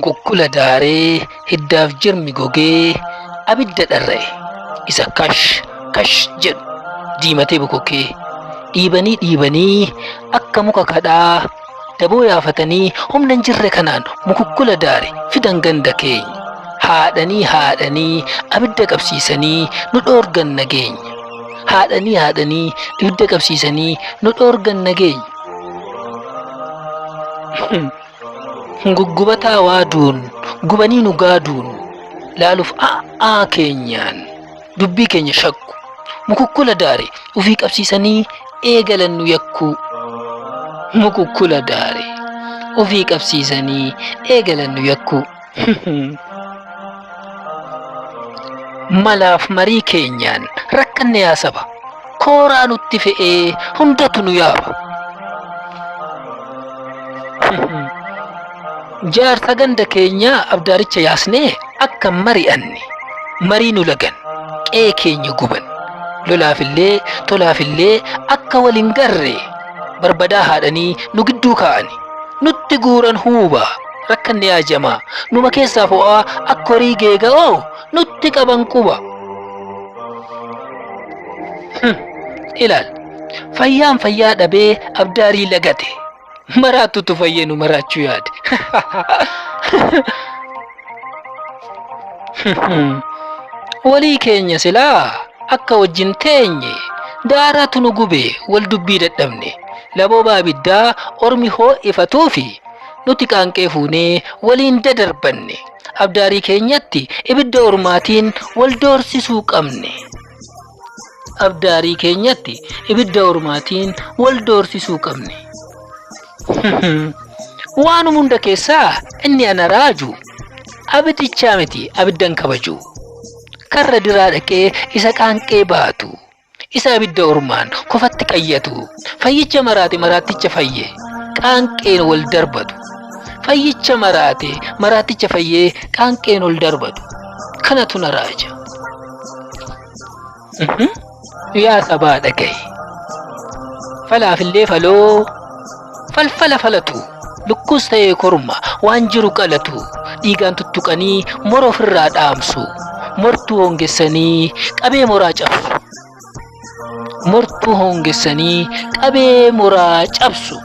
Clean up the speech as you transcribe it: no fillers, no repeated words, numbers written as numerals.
Gukkula daaree hiddaaf jirmi gogee abidda dharra'e isa kash kash jedhu diimatee bokokee dhiibanii akka muka kadhaa daboo yaafatanii humna hin jirre kanaan mukukkula daare fidan ganda keenya haadhanii abidda qabsiisanii nu dhoorgan nageenya haadhanii abidda qabsiisanii nu dhoorgan nageenya. Guggubataa waaduun gubanii nu gaaduun laaluuf a'aa keenyaan dubbii keenya shakku mukukkula daare ufii qabsiisanii eegalan nu yakkuu. Mukukkula daare ufii qabsiisanii eegalan nu yakkuu. Malaaf marii keenyaan rakkanne yaa saba kooraa nutti fe'ee hundatu nu yaaba. Jaarsa ganda keenyaa abdaaricha yaasnee akka mari'anne marii nu lagan qe'ee keenya guban lolaafillee tolaafillee akka waliin garre barbadaa haadhanii nu gidduu kaa'ani nutti guuran huuba rakkanne yaa jamaa numa keessaa fo'aa akka horii geega'oo nutti qaban quba. Ilaal fayyaan fayyaa dhabee abdaarii lagate maraatutu fayyee nu maraachuu yaade. Walii keenya silaa akka wajjin teenye daaraatu nu gube wal dubbii dadhabne laboo baabiddaa ormi hoo ifatuufi nuti qaanqee fuunee waliin dadarbanne abdaarii keenyatti ibidda ormaatiin wal doorsisuu qabne. Abdaarii keenyatti ibidda ormaatiin wal doorsisuu qabne. Waanuma hunda keessaa inni ana raaju abidichaa miti abiddan kabaju karra diraa dhaqee isa qaanqee baatu isa abidda ormaan kofatti qayyatu fayyicha maraate maraatticha fayye qaanqeen wal darbatu fayyicha maraate maraatticha fayyee qaanqeen wal darbatu kanatu na raaja. Yaa sabaa dhagaye falaafillee faloo falfala falatu lukkus ta'ee korma waan jiru qalatu dhiigaan tuttuqanii mora ofirraa dhaamsu mortuu hongessanii qabee moraa cabsu mortuu hongessanii qabee moraa cabsu.